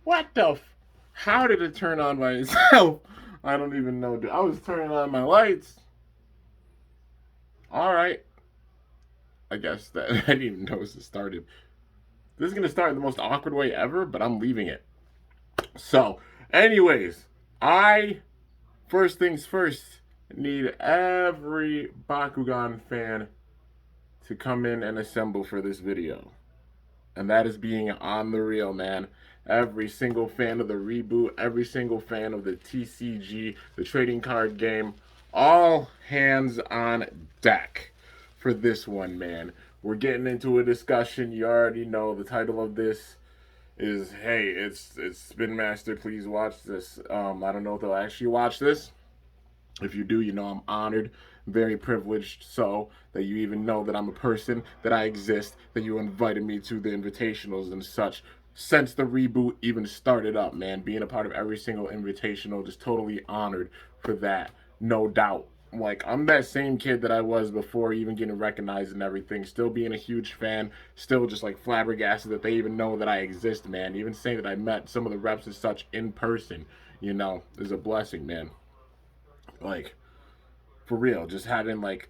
What the how did it turn on by itself? I don't even know, dude. I was turning on my lights. Alright. I guess that I didn't even notice it started. This is gonna start in the most awkward way ever, but I'm leaving it. So, anyways, I first things first need every Bakugan fan to come in and assemble for this video. And that is being on the real, man. Every single fan of the reboot, every single fan of the TCG, the trading card game, all hands on deck for this one, man. We're getting into a discussion. You already know the title of this is, hey, it's Spin Master. Please watch this. I don't know if they'll actually watch this. If you do, you know I'm honored, very privileged, so that you even know that I'm a person, that I exist, that you invited me to the invitationals and such. Since the reboot even started up, man, being a part of every single invitational, just totally honored for that, no doubt. Like, I'm that same kid that I was before even getting recognized and everything, still being a huge fan, still just like flabbergasted that they even know that I exist, man. Even saying that I met some of the reps and such in person, is a blessing, man. Like, for real, just having like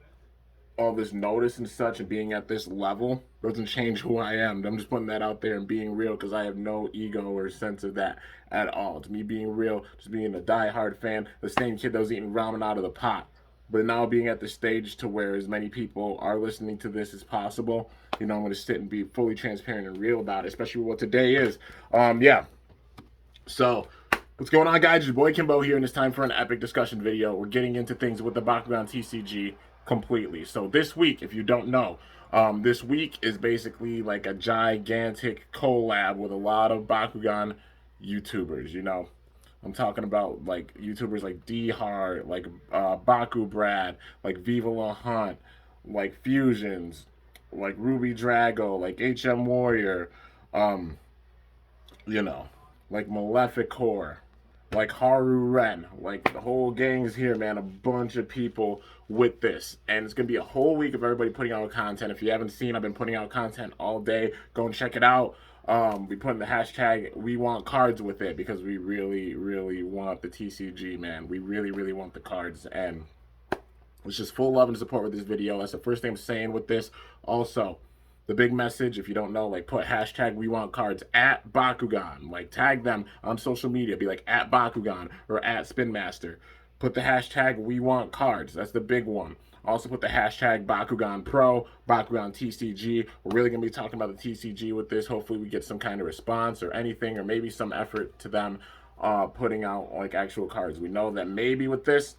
all this notice and such and being at this level doesn't change who I am. I'm just putting that out there and being real because I have no ego or sense of that at all. To me, being real, just being a diehard fan, the same kid that was eating ramen out of the pot. But now being at the stage to where as many people are listening to this as possible, I'm going to sit and be fully transparent and real about it, especially what today is. Yeah. So, what's going on, guys? Your boy Kimbo here, and it's time for an epic discussion video. We're getting into things with the Bakugan TCG completely. So this week, if you don't know, this week is basically like a gigantic collab with a lot of Bakugan YouTubers. I'm talking about like YouTubers like Dhart, like Baku Brad, like VivaLaHunt, like Fusions, like RubyDrago, like HM Warrior, um, you know, like Maleficore, like HaruRen, like the whole gang's here, man. A bunch of people with this, and it's gonna be a whole week of everybody putting out content. If you haven't seen, I've been putting out content all day. Go and check it out. We put in the hashtag "We Want Cards" with it because we really, really want the TCG, man. We really, really want the cards, and it's just full love and support with this video. That's the first thing I'm saying with this. Also, the big message, if you don't know, like put hashtag We Want Cards at Bakugan. Like tag them on social media. Be like at Bakugan or at Spin Master. Put the hashtag We Want Cards. That's the big one. Also put the hashtag Bakugan Pro, Bakugan TCG. We're really going to be talking about the TCG with this. Hopefully we get some kind of response or anything, or maybe some effort to them putting out like actual cards. We know that maybe with this,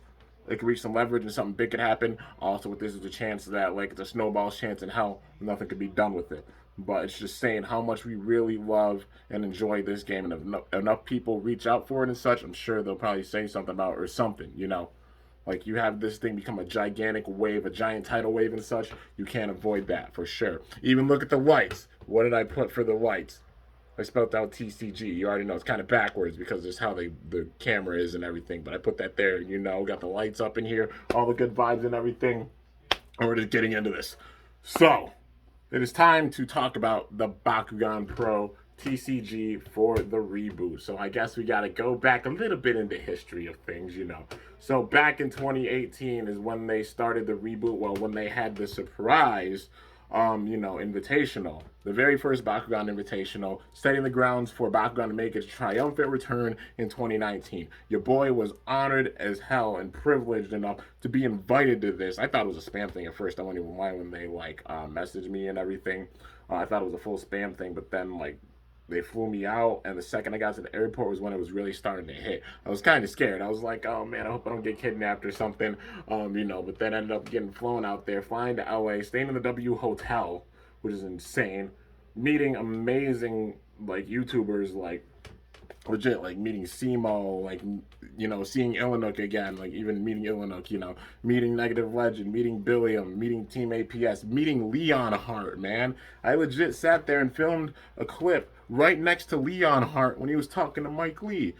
it could reach some leverage and something big could happen. Also, with this is a chance that like it's a snowball's chance in hell, nothing could be done with it. But it's just saying how much we really love and enjoy this game, and if enough people reach out for it and such, I'm sure they'll probably say something about it or something. Like you have this thing become a gigantic wave, a giant tidal wave and such. You can't avoid that for sure. Even look at the lights. What did I put for the lights? I spelled out TCG. You already know it's kind of backwards because it's how the camera is and everything. But I put that there. Got the lights up in here, all the good vibes and everything. And we're just getting into this. So it is time to talk about the Bakugan Pro TCG for the reboot. So I guess we got to go back a little bit into history of things. So back in 2018 is when they started the reboot. Well, when they had the surprise invitational. The very first Bakugan Invitational, setting the grounds for Bakugan to make its triumphant return in 2019. Your boy was honored as hell and privileged enough to be invited to this. I thought it was a spam thing at first. I wouldn't even mind when they messaged me and everything. I thought it was a full spam thing, but then they flew me out, and the second I got to the airport was when it was really starting to hit. I was kind of scared. I was like, oh man, I hope I don't get kidnapped or something, but then I ended up getting flown out there, flying to LA, staying in the W Hotel, which is insane, meeting amazing, YouTubers, legit, meeting Simo, seeing Illinook again, even meeting Illinook, meeting Negative Legend, meeting Billiam, meeting Team APS, meeting Leon Hart, man. I legit sat there and filmed a clip right next to Leon Hart when he was talking to Mike Lee.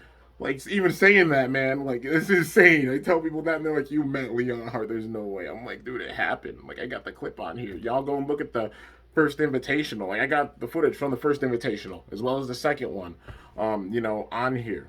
Even saying that, man, it's insane. I tell people that, and they're like, you met Leon Hart. There's no way. I'm like, dude, it happened. I got the clip on here. Y'all go and look at the first invitational. Like I got the footage from the first invitational as well as the second one, on here.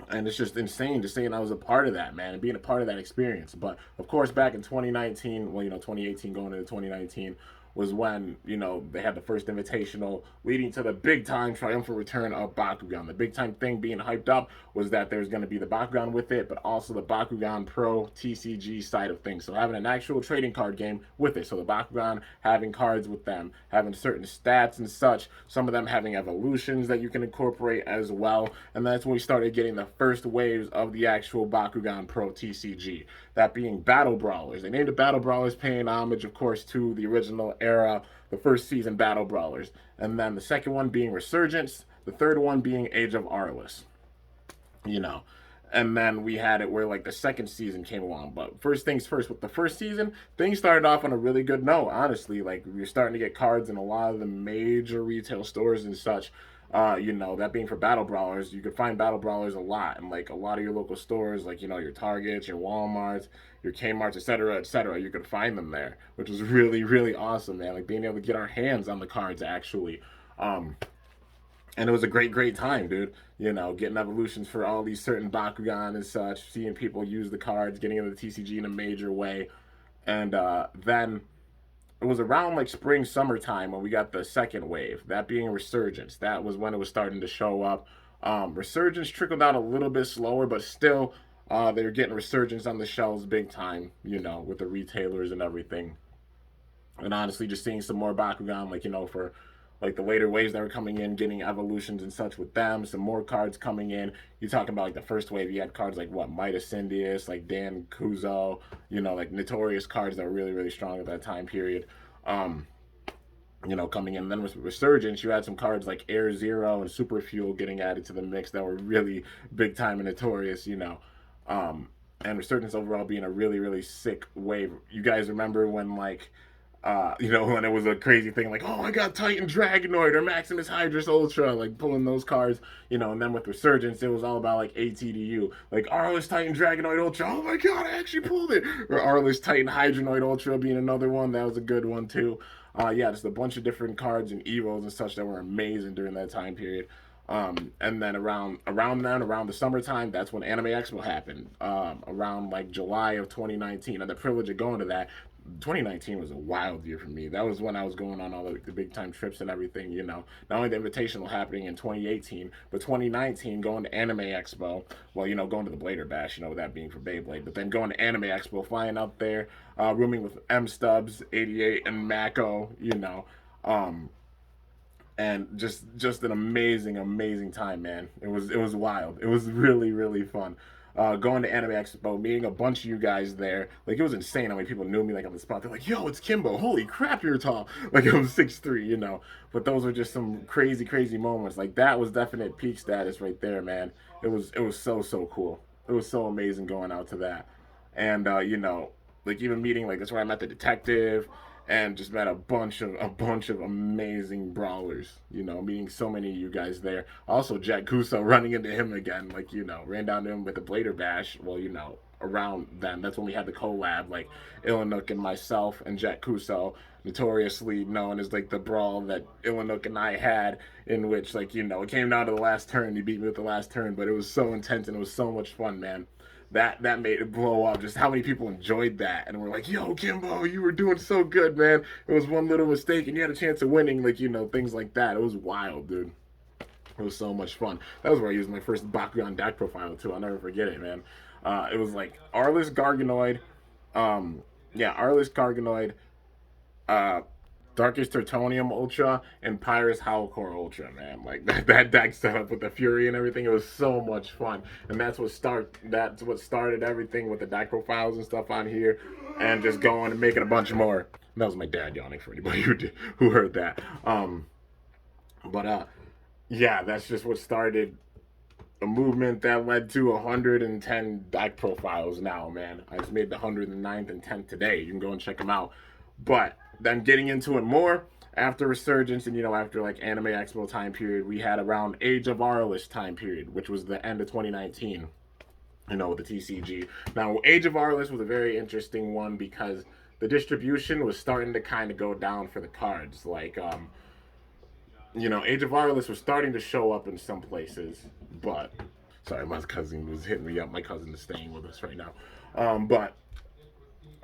And it's just insane to say I was a part of that, man, and being a part of that experience. But of course, back in 2019, 2018 going into 2019 was when, they had the first invitational leading to the big time triumphant return of Bakugan. The big time thing being hyped up was that there's going to be the Bakugan with it, but also the Bakugan Pro TCG side of things. So having an actual trading card game with it. So the Bakugan having cards with them, having certain stats and such, some of them having evolutions that you can incorporate as well. And that's when we started getting the first waves of the actual Bakugan Pro TCG. That being Battle Brawlers. They named it Battle Brawlers, paying homage, of course, to the original era, the first season Battle Brawlers. And then the second one being ReSurgence, the third one being Age of Arliss. And then we had it where like the second season came along. But first things first, with the first season, things started off on a really good note, honestly. Like we were starting to get cards in a lot of the major retail stores and such. That being for Battle Brawlers, you could find Battle Brawlers a lot in like a lot of your local stores, like, your Targets, your Walmarts, your Kmarts, etc., etc. You could find them there, which was really, really awesome, man. Like being able to get our hands on the cards actually. And it was a great, great time, dude. Getting evolutions for all these certain Bakugan and such, seeing people use the cards, getting into the TCG in a major way. And then it was around like spring, summertime when we got the second wave, that being ReSurgence. That was when it was starting to show up. ReSurgence trickled out a little bit slower, but still, they were getting ReSurgence on the shelves big time, with the retailers and everything. And honestly, just seeing some more Bakugan, like, for like the later waves that were coming in, getting evolutions and such with them, some more cards coming in. You're talking about like the first wave, you had cards like Midas Syndius, like Dan Kuzo, like notorious cards that were really, really strong at that time period. Coming in. And then with ReSurgence, you had some cards like Air Zero and Super Fuel getting added to the mix that were really big time and notorious, and ReSurgence overall being a really, really sick wave. You guys remember when like when it was a crazy thing like, oh, I got Titan Dragonoid or Maximus Hydrus Ultra, like pulling those cards, and then with ReSurgence, it was all about like ATDU, like Arliss Titan Dragonoid Ultra, oh my god, I actually pulled it, or Arliss Titan Hydronoid Ultra being another one, that was a good one too. Just a bunch of different cards and evos and such that were amazing during that time period. And then around the summertime, that's when Anime Expo happened. Around like July of 2019. I had the privilege of going to that. 2019 was a wild year for me. That was when I was going on all the big time trips and everything, Not only the Invitational happening in 2018, but 2019 going to Anime Expo. Well, going to the Blader Bash, that being for Beyblade. But then going to Anime Expo, flying up there, rooming with M Stubbs, 88, and Mako, and just an amazing time, man. It was wild. It was really, really fun. Going to Anime Expo, meeting a bunch of you guys there. Like, it was insane how many people knew me, like, on the spot. They're like, yo, it's Kimbo. Holy crap, you're tall. Like, I was 6'3", But those were just some crazy, crazy moments. Like, that was definite peak status right there, man. It was so cool. It was so amazing going out to that. And, like, even meeting, like, that's where I met the detective and just met a bunch of amazing brawlers, meeting so many of you guys there. Also, Jack Kuso, running into him again, like, ran down to him with the Blader Bash. Well, around then, that's when we had the collab, like, Illinook and myself and Jack Kuso, notoriously known as, like, the brawl that Illinook and I had, in which, like, it came down to the last turn. He beat me with the last turn, but it was so intense and it was so much fun, man. That made it blow up. Just how many people enjoyed that and were like, yo, Kimbo, you were doing so good, man. It was one little mistake and you had a chance of winning, like, things like that. It was wild, dude. It was so much fun. That was where I used my first Bakugan deck profile too. I'll never forget it, man. It was like Arliss Garganoid, Arliss Garganoid, Darkest Tertonium Ultra, and Pyrus Howlcore Ultra, man. Like that deck setup with the Fury and everything, it was so much fun. And that's what started everything with the deck profiles and stuff on here, and just going and making a bunch more. And that was my dad yawning for anybody who heard that. That's just what started a movement that led to 110 deck profiles now, man. I just made the 109th and 10th today. You can go and check them out. But then getting into it more, after ReSurgence and, after like Anime Expo time period, we had around Age of Arliss time period, which was the end of 2019, with the TCG. Now, Age of Arliss was a very interesting one because the distribution was starting to kind of go down for the cards. Like, Age of Wireless was starting to show up in some places, but sorry, my cousin was hitting me up. My cousin is staying with us right now, but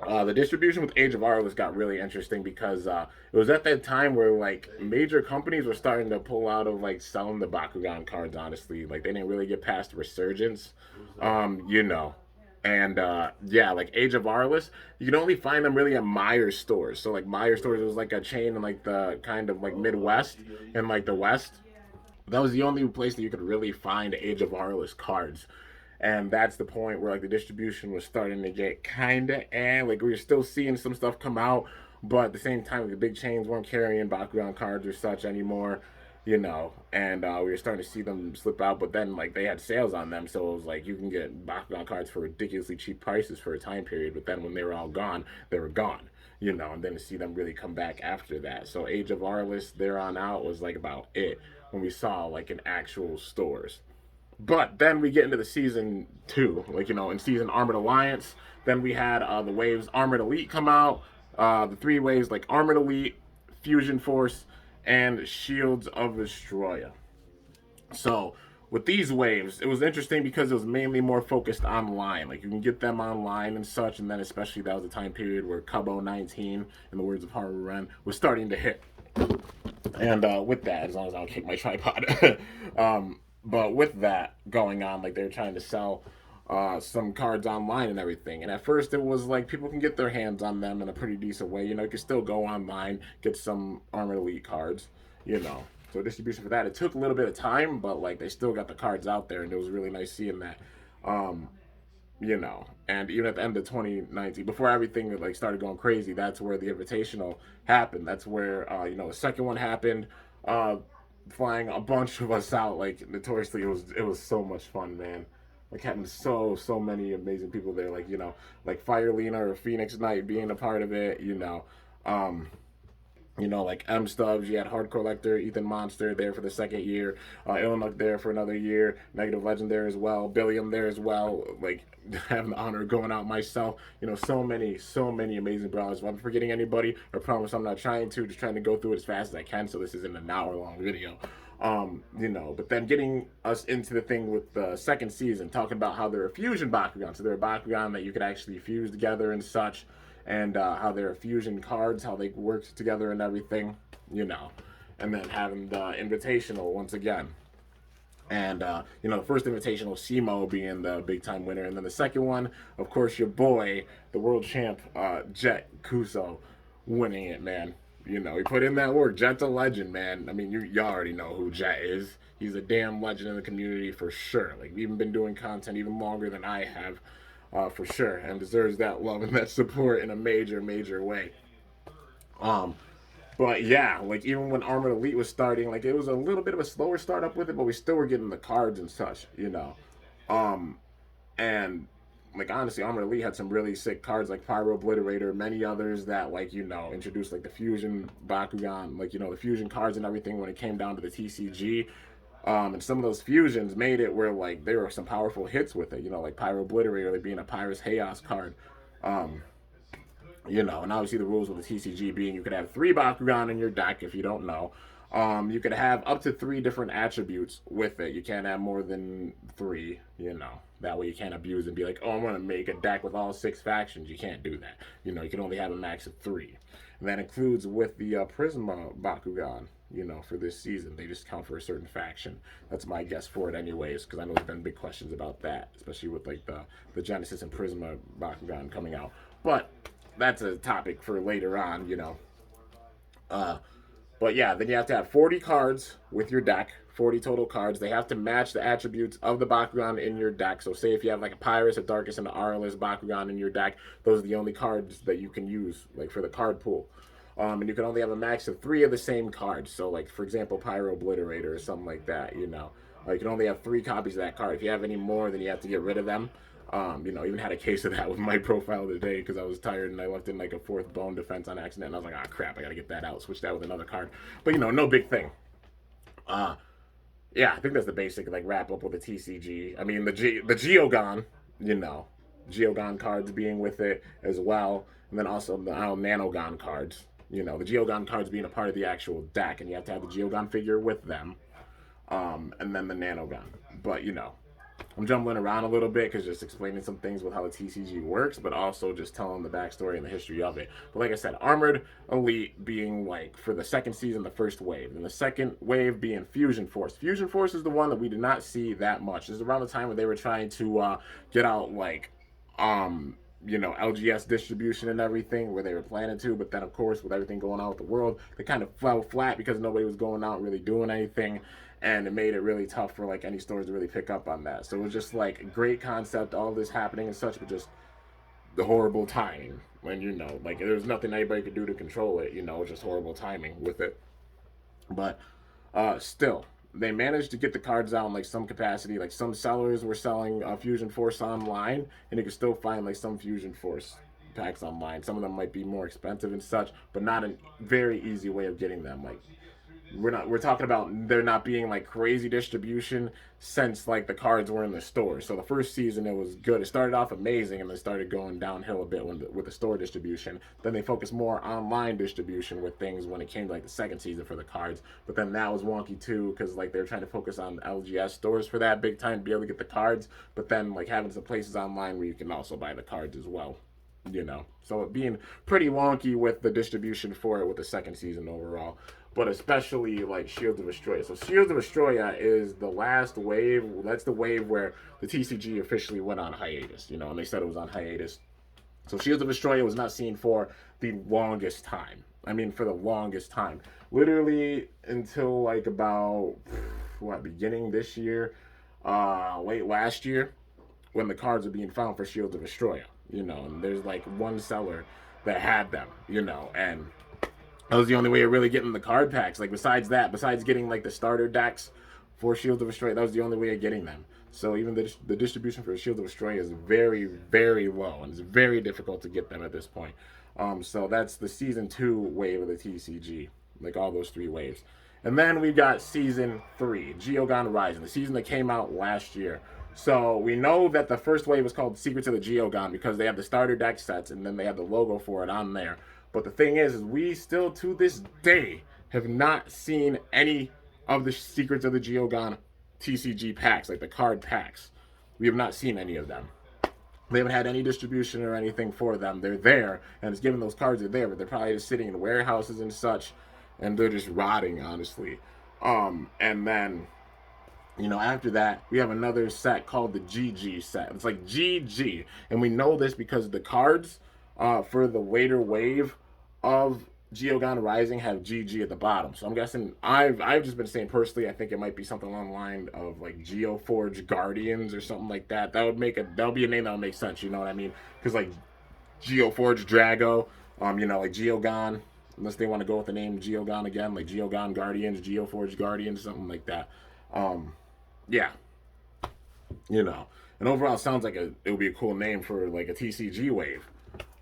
the distribution with Age of Wireless got really interesting because it was at that time where like major companies were starting to pull out of like selling the Bakugan cards. Honestly, like they didn't really get past Resurgence, you know. And yeah, like Age of Wireless, you can only find them really at Myers stores. So like Myers stores was like a chain in like the kind of like Midwest and like the West. That was the only place that you could really find Age of Wireless cards. And that's the point where like the distribution was starting to get kinda like we were still seeing some stuff come out, but at the same time the big chains weren't carrying Bakugan cards or such anymore, and we were starting to see them slip out, but then like they had sales on them, so it was like you can get Bakugan cards for ridiculously cheap prices for a time period, but then when they were all gone, they were gone. And then to see them really come back after that. So Age of Wireless there on out was like about it when we saw like in actual stores. But then we get into the season two, like in season Armored Alliance. Then we had the waves Armored Elite come out. The three waves like Armored Elite, Fusion Force, and Shields of Destroya. So with these waves, it was interesting because it was mainly more focused online. Like you can get them online and such, and then especially that was a time period where Kubo 19, in the words of HaruRen, was starting to hit. And with that, as long as I don't kick my tripod, but with that going on, like they're trying to sell some cards online and everything. And at first, it was like people can get their hands on them in a pretty decent way. You can still go online, get some Armored Elite cards. So distribution for that, it took a little bit of time, but like they still got the cards out there, and it was really nice seeing that. And even at the end of 2019, before everything like started going crazy, that's where the Invitational happened. That's where the second one happened. Flying a bunch of us out, like notoriously, it was so much fun, man. Like having so many amazing people there, like Fire Lena or Phoenix Knight being a part of it, um, like M Stubbs, you had Hardcore Lecter, Ethan Monster there for the second year, Ilnuk there for another year, Negative Legend there as well, Billiam there as well, like having the honor of going out myself, so many amazing brawlers. If I'm forgetting anybody, I promise I'm not trying to, just trying to go through it as fast as I can, so this isn't an hour-long video. But then getting us into the thing with the second season, talking about how they're a fusion Bakugan, so they're a Bakugan that you could actually fuse together and such, and how they're fusion cards, how they work together and everything, and then having the Invitational once again. And, the first Invitational, Simo being the big time winner. And then the second one, of course, your boy, the world champ, Jet Kuso, winning it, man. He put in that work. Jet's a legend, man. I mean, y'all already know who Jet is. He's a damn legend in the community for sure. Like, we've even been doing content even longer than I have. For sure, and deserves that love and that support in a major way. But yeah, like even when Armored Elite was starting, like it was a little bit of a slower start up with it, but we still were getting the cards and such, and like honestly, Armored Elite had some really sick cards like Pyro Obliterator, many others that like introduced like the fusion Bakugan, like the fusion cards and everything when it came down to the TCG. And some of those fusions made it where like there were some powerful hits with it, like Pyro Obliterator, like being a Pyrus Chaos card. And obviously the rules with the TCG being you could have 3 Bakugan in your deck if you don't know. You could have up to 3 different attributes with it. You can't have more than 3, That way you can't abuse and be like, oh, I'm going to make a deck with all 6 factions. You can't do that. You can only have a max of 3. And that includes with the Prisma Bakugan, for this season. They just count for a certain faction. That's my guess for it anyways, because I know there's been big questions about that, especially with like the Genesis and Prisma Bakugan coming out. But that's a topic for later on, But yeah, then you have to have 40 cards with your deck, 40 total cards. They have to match the attributes of the Bakugan in your deck. So say if you have like a Pyrus, a Darkus, and an Aurelus Bakugan in your deck, those are the only cards that you can use, like for the card pool. And you can only have a max of 3 of the same cards. So like, for example, Pyro Obliterator or something like that, you can only have 3 copies of that card. If you have any more, then you have to get rid of them. Even had a case of that with my profile today because I was tired and I left in like a 4th bone defense on accident and I was like, crap, I gotta get that out, switch that with another card. But no big thing. Yeah, I think that's the basic like wrap up with the TCG. I mean the Geogon, Geogon cards being with it as well. and then also the Nanogon cards. You know, the Geogon cards being a part of the actual deck, and you have to have the Geogon figure with them, and then the Nanogon. But you know, I'm jumbling around a little bit because just explaining some things with how the TCG works, but also just telling the backstory and the history of it. But like I said, Armored Elite being like for the second season, the first wave, and the second wave being Fusion Force. Fusion Force is the one that we did not see that much. This is around the time where they were trying to get out like you know, LGS distribution and everything where they were planning to, but then of course with everything going on with the world, they kind of fell flat because nobody was going out really doing anything, and it made it really tough for like any stores to really pick up on that. So it was just like a great concept, all this happening and such, but just the horrible timing when, you know, like there's nothing anybody could do to control it, you know, just horrible timing with it. But still, they managed to get the cards out in like some capacity. Like some sellers were selling Fusion Force online, and you could still find like some Fusion Force packs online. Some of them might be more expensive and such, but not a very easy way of getting them. Like we're talking about there not being like crazy distribution since like the cards were in the store. So the first season it was good. It started off amazing and then started going downhill a bit with the store distribution. Then they focused more online distribution with things when it came to like the second season for the cards. But then that was wonky too because like they were trying to focus on LGS stores for that big time to be able to get the cards. But then like having some places online where you can also buy the cards as well. You know, so it being pretty wonky with the distribution for it with the second season overall, but especially like Shields of Astroya. So Shields of Astroya is the last wave. That's the wave where the TCG officially went on hiatus, you know, and they said it was on hiatus. So Shields of Astroya was not seen for the longest time. I mean, for the longest time. Literally until like about, beginning this year, late last year, when the cards were being found for Shields of Astroya. You know, and there's like one seller that had them, you know, and that was the only way of really getting the card packs. Like besides getting like the starter decks for Shields of Astroya, that was the only way of getting them. So even the distribution for Shields of Astroya is very, very low, and it's very difficult to get them at this point. So that's the season 2 wave of the TCG, like all those 3 waves. And then we got season 3, Geogon Rising, the season that came out last year. So we know that the first wave was called Secrets of the Geogon because they have the starter deck sets and then they have the logo for it on there. But the thing is we still to this day have not seen any of the Secrets of the Geogon TCG packs, like the card packs. We have not seen any of them. They haven't had any distribution or anything for them. They're there, and it's given those cards are there, but they're probably just sitting in warehouses and such, and they're just rotting, honestly. And then, you know, after that, we have another set called the GG set. It's like GG. And we know this because the cards for the later wave of Geogon Rising have GG at the bottom. So I'm guessing, I've just been saying personally, I think it might be something along the line of like Geoforge Guardians or something like that. That would be a name that would make sense, you know what I mean? Because like Geoforge Drago, you know, like Geogon, unless they want to go with the name Geogon again, like Geogon Guardians, Geoforge Guardians, something like that. Yeah, you know, and overall it sounds like it would be a cool name for like a TCG wave.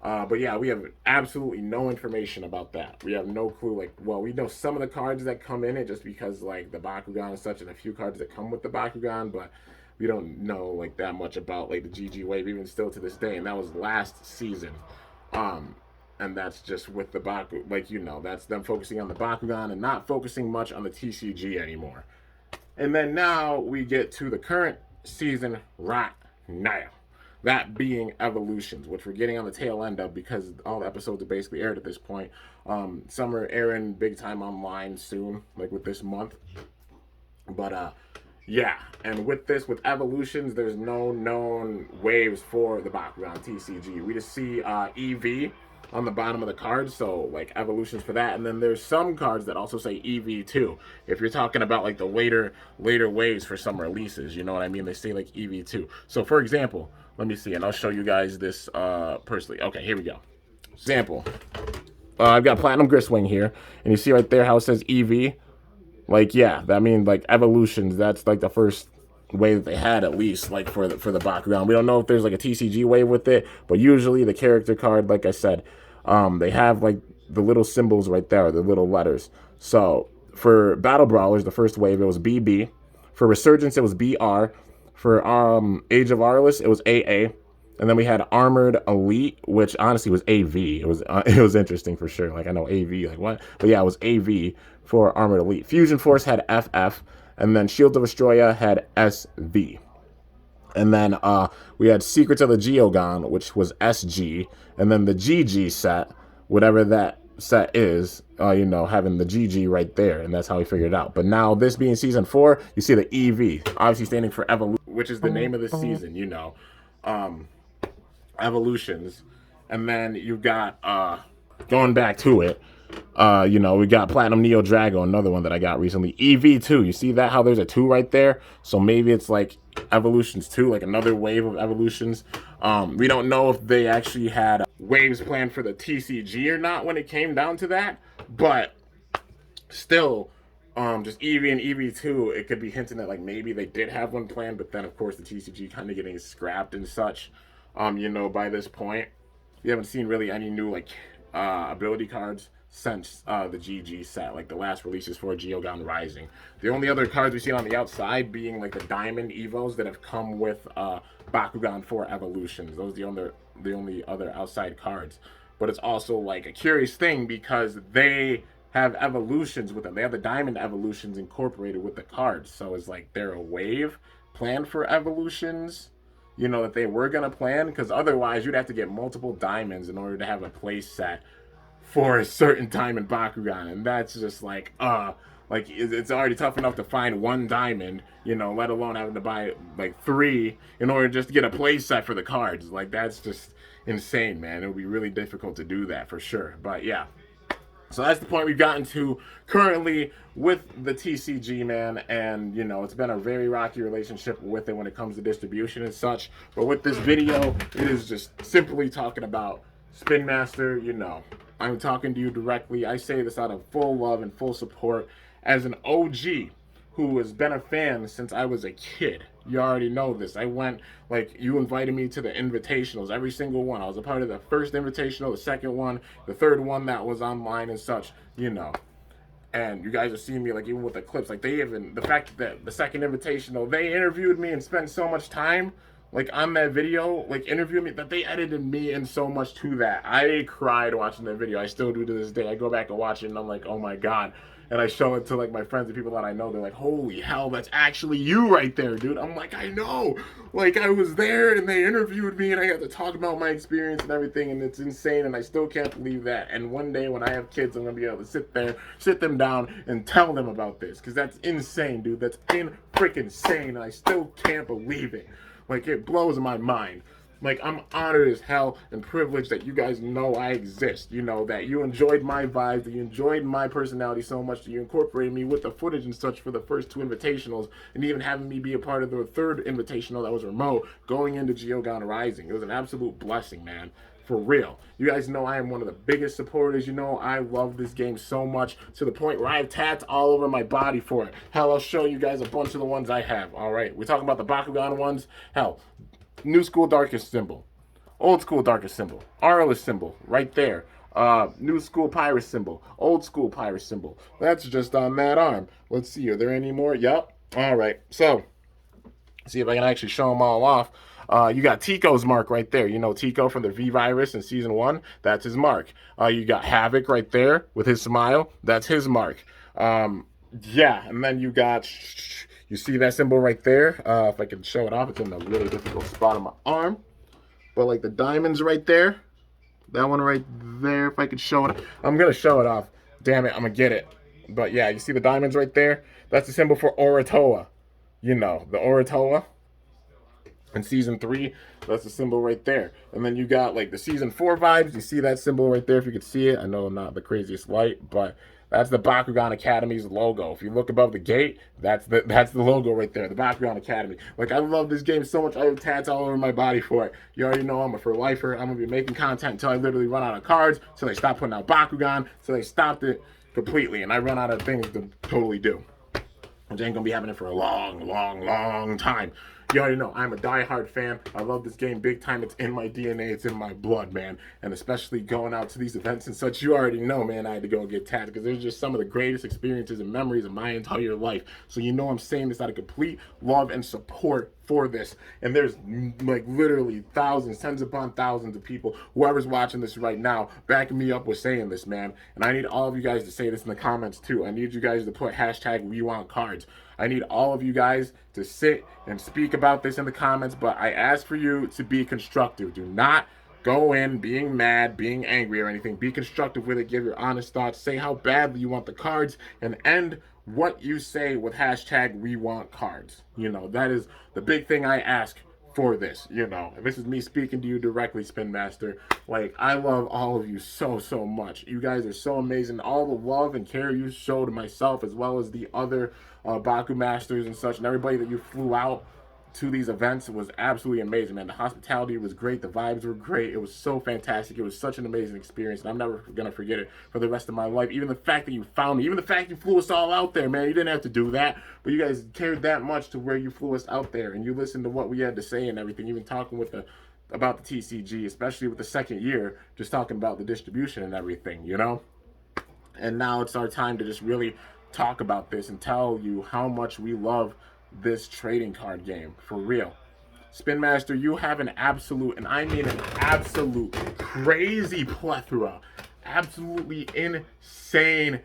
But yeah, we have absolutely no information about that. We have no clue. Like, well, we know some of the cards that come in it just because like the Bakugan and such, and a few cards that come with the Bakugan, but we don't know like that much about like the GG wave even still to this day. And that was last season. And that's just with the Baku, like, you know, that's them focusing on the Bakugan and not focusing much on the TCG anymore. And then now we get to the current season right now. That being Evolutions, which we're getting on the tail end of because all the episodes are basically aired at this point. Some are airing big time online soon, like with this month. But yeah, and with Evolutions, there's no known waves for the Bakugan TCG. We just see EV on the bottom of the card, so like Evolutions for that. And then there's some cards that also say EV2. If you're talking about like the later waves for some releases, you know what I mean? They say like EV2. So for example, let me see, and I'll show you guys this personally. Okay, here we go. Example. I've got Platinum Gristwing here, and you see right there how it says EV. Like, yeah, I mean, like Evolutions, that's like the first way that they had, at least like for the Bakugan. We don't know if there's like a TCG wave with it, but usually the character card, like I said, they have like the little symbols right there, the little letters. So for Battle Brawlers, the first wave, it was BB. For Resurgence, it was BR. For Age of Arliss, it was AA. And then we had Armored Elite, which honestly was AV. It was interesting for sure. Like I know AV, like what? But yeah, it was AV for Armored Elite. Fusion Force had FF, and then Shield of Astroya had SV. And then we had Secrets of the Geogon, which was SG, and then the GG set, whatever that set is, you know, having the GG right there, and that's how we figured it out. But now, this being season 4, you see the EV, obviously standing for Evolution, which is the name of the season, you know, Evolutions. And then you got, going back to it, you know, we got Platinum Neo Drago, another one that I got recently. EV2, you see that, how there's a 2 right there? So maybe it's like Evolutions 2, like another wave of Evolutions. We don't know if they actually had waves planned for the TCG or not when it came down to that, but still, just EV and EV2, it could be hinting that like maybe they did have one planned, but then of course the TCG kind of getting scrapped and such, you know, by this point. We haven't seen really any new like ability cards since the GG set, like the last releases for Geogon Rising. The only other cards we've seen on the outside being like the Diamond Evos that have come with Bakugan 4 Evolutions. Those are the only other outside cards. But it's also like a curious thing because they have evolutions with them. They have the Diamond Evolutions incorporated with the cards. So it's like they're a wave planned for evolutions, you know, that they were going to plan, because otherwise you'd have to get multiple diamonds in order to have a play set for a certain time in Bakugan, and that's just like it's already tough enough to find one diamond, you know, let alone having to buy like 3 in order just to get a play set for the cards. Like that's just insane, man. It would be really difficult to do that for sure. But yeah, so that's the point we've gotten to currently with the TCG, man, and you know, it's been a very rocky relationship with it when it comes to distribution and such. But with this video, it is just simply talking about Spin Master. You know, I'm talking to you directly. I say this out of full love and full support as an OG who has been a fan since I was a kid. You already know this. I went, like, you invited me to the invitationals, every single one. I was a part of the first invitational, the second one, the third one that was online and such, you know. And you guys are seeing me, like, even with the clips, like, they even, the fact that the second invitational, they interviewed me and spent so much time, like, on that video, like, interviewing me, that they edited me in so much to that. I cried watching that video. I still do to this day. I go back and watch it, and I'm like, oh my God. And I show it to, like, my friends and people that I know. They're like, holy hell, that's actually you right there, dude. I'm like, I know. Like, I was there, and they interviewed me, and I got to talk about my experience and everything, and it's insane, and I still can't believe that. And one day when I have kids, I'm going to be able to sit them down, and tell them about this, because that's insane, dude. That's freaking-sane, and I still can't believe it. Like, it blows my mind. Like, I'm honored as hell and privileged that you guys know I exist. You know, that you enjoyed my vibes, that you enjoyed my personality so much that you incorporated me with the footage and such for the first 2 invitationals, and even having me be a part of the 3rd invitational that was remote going into Geogon Rising. It was an absolute blessing, man. For real. You guys know I am one of the biggest supporters. You know I love this game so much to the point where I have tats all over my body for it. Hell, I'll show you guys a bunch of the ones I have. Alright, we're talking about the Bakugan ones. Hell, New School Darkest symbol, Old School Darkest symbol, Aurelus symbol, right there. New School Pyrus symbol, Old School Pyrus symbol. That's just on that arm. Let's see, are there any more? Yep. Alright, so, see if I can actually show them all off. You got Tico's mark right there. You know Tico from the V-Virus in Season 1? That's his mark. You got Havoc right there with his smile. That's his mark. Yeah, and then you got... You see that symbol right there? If I can show it off, it's in a really difficult spot on my arm. But like the diamonds right there, that one right there, if I could show it. I'm going to show it off. Damn it, I'm going to get it. But yeah, you see the diamonds right there? That's the symbol for Oratoa. You know, the Oratoa. In Season 3, that's the symbol right there. And then you got like the Season 4 vibes. You see that symbol right there if you could see it. I know I'm not the craziest light, but that's the Bakugan Academy's logo. If you look above the gate, that's the logo right there, the Bakugan Academy. Like, I love this game so much. I have tats all over my body for it. You already know I'm a for lifer. I'm going to be making content until I literally run out of cards, until they stop putting out Bakugan, until they stopped it completely, and I run out of things to totally do. Which ain't going to be happening for a long, long, long time. You already know I'm a diehard fan. I love this game big time. It's in my DNA. It's in my blood, man. And especially going out to these events and such, you already know, man, I had to go get tagged because there's just some of the greatest experiences and memories of my entire life. So you know I'm saying this out of complete love and support for this. And there's like literally thousands, tens upon thousands of people, whoever's watching this right now, backing me up with saying this, man. And I need all of you guys to say this in the comments too. I need you guys to put hashtag #WeWantCards. I need all of you guys to sit and speak about this in the comments, but I ask for you to be constructive. Do not go in being mad, being angry or anything. Be constructive with it. Give your honest thoughts. Say how badly you want the cards and end what you say with hashtag #WeWantCards. You know, that is the big thing I ask for this. You know, this is me speaking to you directly, Spin Master. Like, I love all of you so much. You guys are so amazing. All the love and care you show to myself as well as the other Baku Masters and such, and everybody that you flew out to these events was absolutely amazing, man. The hospitality was great. The vibes were great. It was so fantastic. It was such an amazing experience, and I'm never going to forget it for the rest of my life. Even the fact that you found me, even the fact you flew us all out there, man. You didn't have to do that, but you guys cared that much to where you flew us out there, and you listened to what we had to say and everything, even talking with about the TCG, especially with the second year, just talking about the distribution and everything, you know? And now it's our time to just really talk about this and tell you how much we love this trading card game, for real. Spin Master, you have an absolute, and I mean an absolute crazy plethora, absolutely insane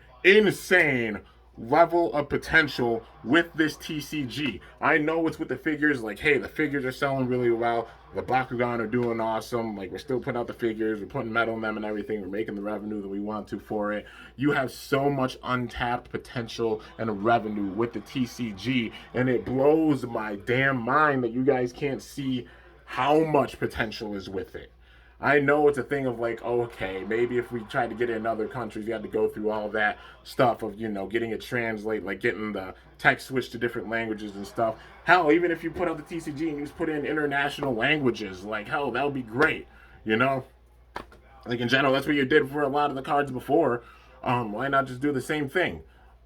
level of potential with this TCG. I know it's with the figures, like, hey, the figures are selling really well, the Bakugan are doing awesome, like, we're still putting out the figures, we're putting metal in them and everything, we're making the revenue that we want to for it. You have so much untapped potential and revenue with the TCG, and it blows my damn mind that you guys can't see how much potential is with it. I know it's a thing of like, okay, maybe if we tried to get it in other countries, you had to go through all that stuff of, you know, getting it translate, like getting the text switched to different languages and stuff. Hell, even if you put out the TCG and you just put in international languages, like, hell, that would be great, you know? Like, in general, that's what you did for a lot of the cards before. Why not just do the same thing?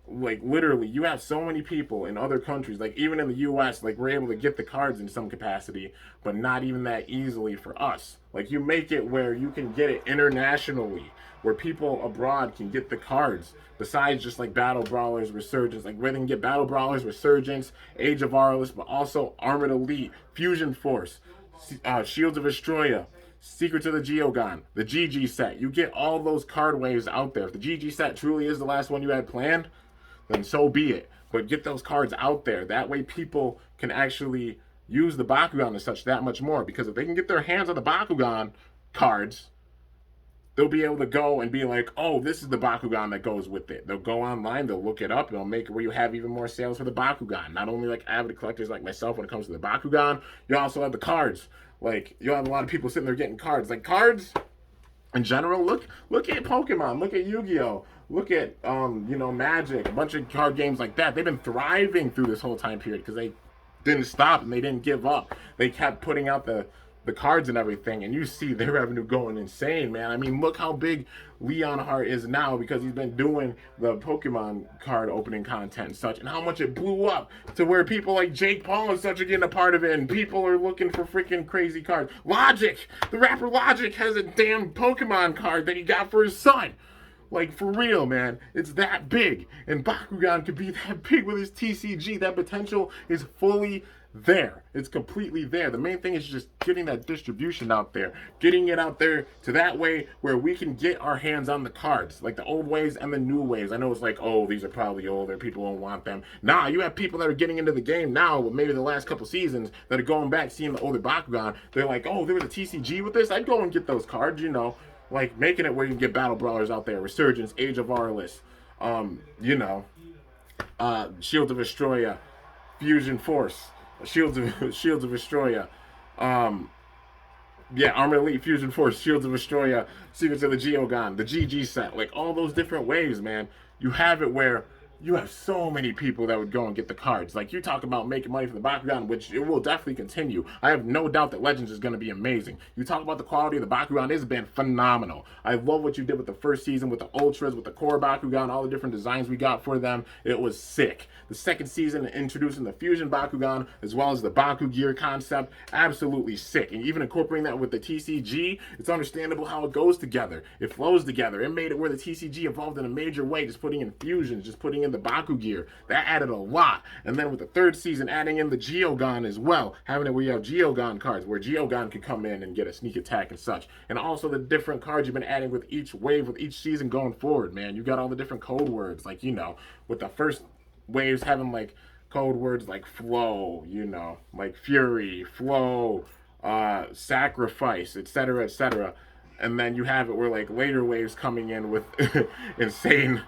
Like, literally, you have so many people in other countries, like even in the US, like, we're able to get the cards in some capacity, but not even that easily for us. Like, you make it where you can get it internationally, where people abroad can get the cards, besides just like Battle Brawlers, Resurgence, like where they can get Battle Brawlers, Resurgence, Age of Arliss, but also Armored Elite, Fusion Force, Shields of Astroya, Secrets of the Geogon, the GG set. You get all those card waves out there. If the GG set truly is the last one you had planned, then so be it. But get those cards out there. That way people can actually use the Bakugan and such that much more. Because if they can get their hands on the Bakugan cards, they'll be able to go and be like, oh, this is the Bakugan that goes with it. They'll go online, they'll look it up, and they'll make it where you have even more sales for the Bakugan. Not only like avid collectors like myself when it comes to the Bakugan, you also have the cards. Like, you'll have a lot of people sitting there getting cards. Like, cards in general, look at Pokemon, look at Yu-Gi-Oh! Look at, you know, Magic, a bunch of card games like that. They've been thriving through this whole time period because they didn't stop and they didn't give up. They kept putting out the cards and everything, and you see their revenue going insane, man. I mean, look how big Leonhardt is now because he's been doing the Pokemon card opening content and such, and how much it blew up to where people like Jake Paul and such are getting a part of it, and people are looking for freaking crazy cards. Logic, the rapper Logic, has a damn Pokemon card that he got for his son. Like, for real, man. It's that big. And Bakugan could be that big with his TCG. That potential is fully there. It's completely there. The main thing is just getting that distribution out there. Getting it out there to that way where we can get our hands on the cards. Like the old waves and the new waves. I know it's like, oh, these are probably older. People don't want them. Nah, you have people that are getting into the game now, with maybe the last couple seasons, that are going back, seeing the older Bakugan. They're like, oh, there was a TCG with this? I'd go and get those cards, you know. Like, making it where you can get Battle Brawlers out there. Resurgence, Age of Arliss, you know, Shields of Astroya, Fusion Force, Shields of Astroya, yeah, Armored Elite, Fusion Force, Shields of Astroya, Secrets of the Geogon, the GG set. Like, all those different waves, man. You have it where you have so many people that would go and get the cards. Like, you talk about making money for the Bakugan, which it will definitely continue. I have no doubt that Legends is going to be amazing. You talk about the quality of the Bakugan, it's been phenomenal. I love what you did with the first season, with the Ultras, with the core Bakugan, all the different designs we got for them. It was sick. The second season, introducing the Fusion Bakugan, as well as the Bakugear concept, absolutely sick. And even incorporating that with the TCG, it's understandable how it goes together. It flows together. It made it where the TCG evolved in a major way, just putting in fusions, just putting in the Bakugear. That added a lot. And then with the third season, adding in the Geogon as well, having it where you have Geogon cards, where Geogon can come in and get a sneak attack and such. And also the different cards you've been adding with each wave, with each season going forward, man. You got all the different code words, like, you know, with the first waves having like code words like flow, you know, like fury, flow, sacrifice, etc., etc. And then you have it where like later waves coming in with insane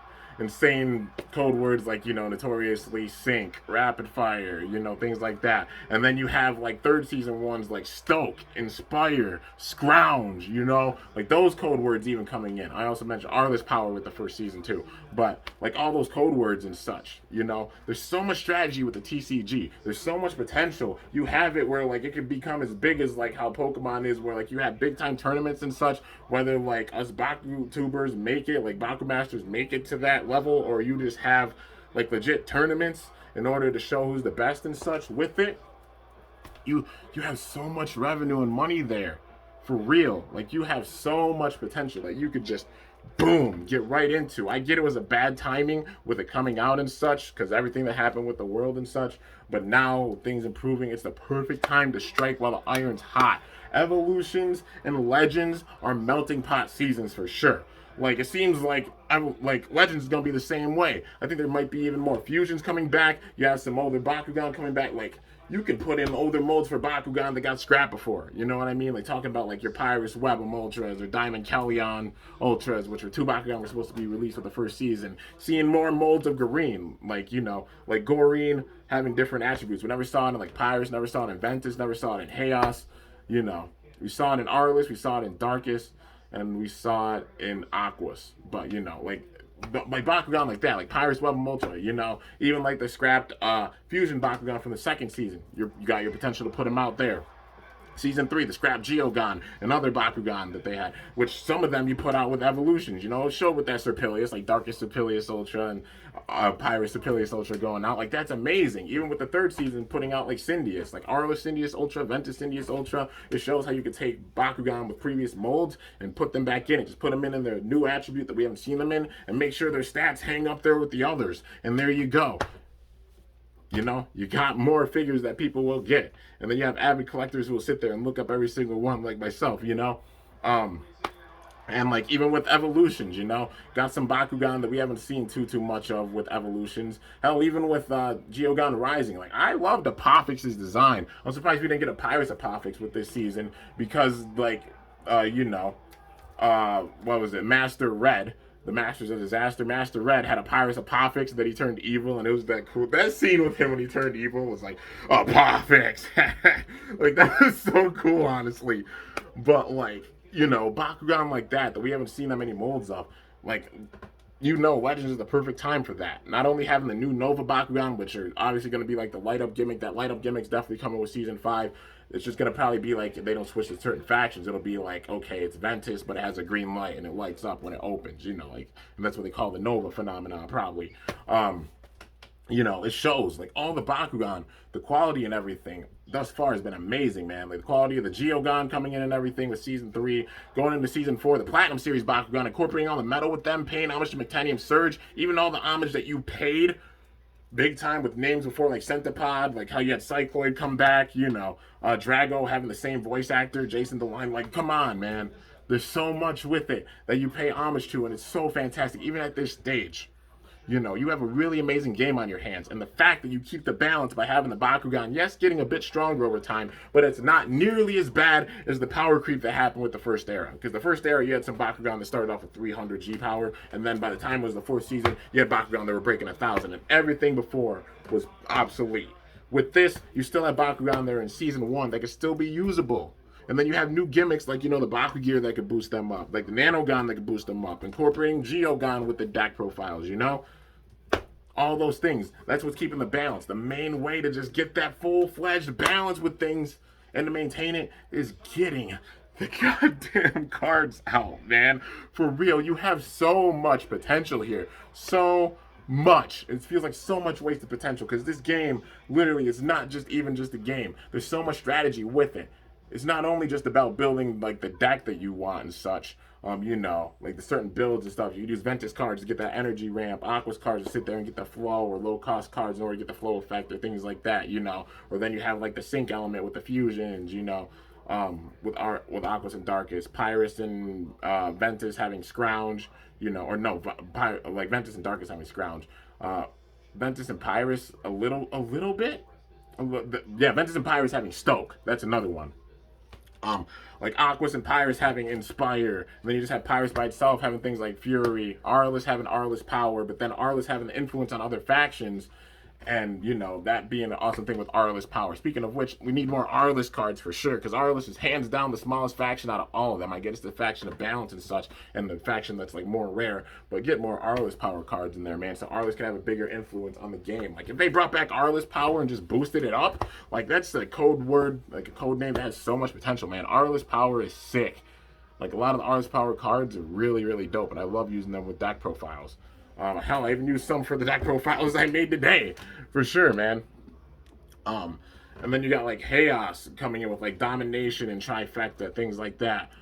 code words like, you know, notoriously sync, rapid fire, you know, things like that. And then you have like third season ones like stoke, inspire, scrounge, you know, like those code words even coming in. I also mentioned Arliss power with the first season too, but like all those code words and such, you know, there's so much strategy with the TCG. There's so much potential. You have it where like it could become as big as like how Pokemon is, where like you have big time tournaments and such, whether like us Baku tubers make it, like Baku Masters make it to that level, or you just have like legit tournaments in order to show who's the best and such with it. You have so much revenue and money there, for real. Like, you have so much potential that you could just boom get right into. I get it was a bad timing with it coming out and such, because everything that happened with the world and such, but now things improving, it's the perfect time to strike while the iron's hot. Evolutions and Legends are melting pot seasons for sure. Like, it seems like Legends is gonna be the same way. I think there might be even more fusions coming back. You have some older Bakugan coming back. Like, you can put in older molds for Bakugan that got scrapped before. You know what I mean? Like, talking about like your Pyrus Webum Ultras or Diamond Kellyon Ultras, which are two Bakugan were supposed to be released for the first season. Seeing more molds of Goreen, like, you know, like Goreen having different attributes. We never saw it in like Pyrus, never saw it in Ventus, never saw it in Chaos. You know, we saw it in Arliss, we saw it in Darkest, and we saw it in Aquas. But, you know, like Bakugan like that, like Pyrus Webum Ultra, you know, even like the scrapped Fusion Bakugan from the second season. You got your potential to put them out there. Season 3, the scrap Geogon, another Bakugan that they had, which some of them you put out with evolutions, you know, show with that Serpilius, like Darkest Serpilius Ultra and Pyrus Serpilius Ultra going out. Like, that's amazing. Even with the third season putting out like Syndius, like Arliss Syndius Ultra, Ventus Syndius Ultra, it shows how you could take Bakugan with previous molds and put them back in it. Just put them in their new attribute that we haven't seen them in, and make sure their stats hang up there with the others. And there you go. You know, you got more figures that people will get. And then you have avid collectors who will sit there and look up every single one, like myself, you know. And like even with evolutions, you know, got some Bakugan that we haven't seen too much of with evolutions. Hell, even with Geogon Rising, like I loved Apophix's design. I'm surprised we didn't get a Pyrus Apophix with this season, because like you know, what was it, Master Red, the Masters of Disaster, Master Red had a Pyrus Apophix that he turned evil, and it was that cool. That scene with him when he turned evil was like, Apophix! Like, that was so cool, honestly. But, like, you know, Bakugan like that we haven't seen that many molds of, like, you know, Legends is the perfect time for that. Not only having the new Nova Bakugan, which are obviously going to be like the light up gimmick. That light up gimmick's definitely coming with Season 5. It's just going to probably be like, if they don't switch to certain factions, it'll be like, okay, it's Ventus, but it has a green light and it lights up when it opens, you know, like, and that's what they call the Nova phenomenon, probably. You know, it shows, like, all the Bakugan, the quality and everything thus far has been amazing, man. Like, the quality of the Geogon coming in and everything with Season 3, going into Season 4, the Platinum Series Bakugan, incorporating all the metal with them, paying homage to Mechtanium Surge, even all the homage that you paid big time with names before, like Centipod, like how you had Cycloid come back, you know, Drago having the same voice actor, Jason DeLine, like, come on, man. There's so much with it that you pay homage to, and it's so fantastic, even at this stage. You know, you have a really amazing game on your hands, and the fact that you keep the balance by having the Bakugan, yes, getting a bit stronger over time, but it's not nearly as bad as the power creep that happened with the first era. Because the first era, you had some Bakugan that started off with 300 G power, and then by the time it was the fourth season, you had Bakugan that were breaking 1,000, and everything before was obsolete. With this, you still have Bakugan there in Season 1 that could still be usable. And then you have new gimmicks like, you know, the Bakugear that could boost them up, like the Nanogon that could boost them up, incorporating Geogon with the deck profiles, you know? All those things. That's what's keeping the balance. The main way to just get that full-fledged balance with things and to maintain it is getting the goddamn cards out, man. For real, you have so much potential here. So much. It feels like so much wasted potential because this game literally is not just even just a game. There's so much strategy with it. It's not only just about building like the deck that you want and such. Like the certain builds and stuff. You use Ventus cards to get that energy ramp, Aquas cards to sit there and get the flow, or low cost cards in order to get the flow effect, or things like that, Or then you have like the sync element with the fusions, with Aquas and Darkest, Pyrus and Ventus having Scrounge, or no, like Ventus and Darkest having Scrounge. Ventus and Pyrus a little bit. Yeah, Ventus and Pyrus having Stoke. That's another one. Like Aquas and Pyrus having Inspire, and then you just have Pyrus by itself having things like Fury, Arliss having Arliss power, but then Arliss having the influence on other factions, and that being an awesome thing with Arliss power. Speaking of which, we need more Arliss cards for sure, because Arliss is hands down the smallest faction out of all of them. I get it's the faction of balance and such, and the faction that's like more rare, but get more Arliss power cards in there, man, so Arliss can have a bigger influence on the game. Like if they brought back Arliss power and just boosted it up, like that's a code word, like a code name that has so much potential, man. Arliss power is sick. Like a lot of the Arliss power cards are really, really dope, and I love using them with deck profiles. Hell, I even used some for the deck profiles I made today, for sure, man. And then you got like Chaos coming in with like Domination and Trifecta, things like that.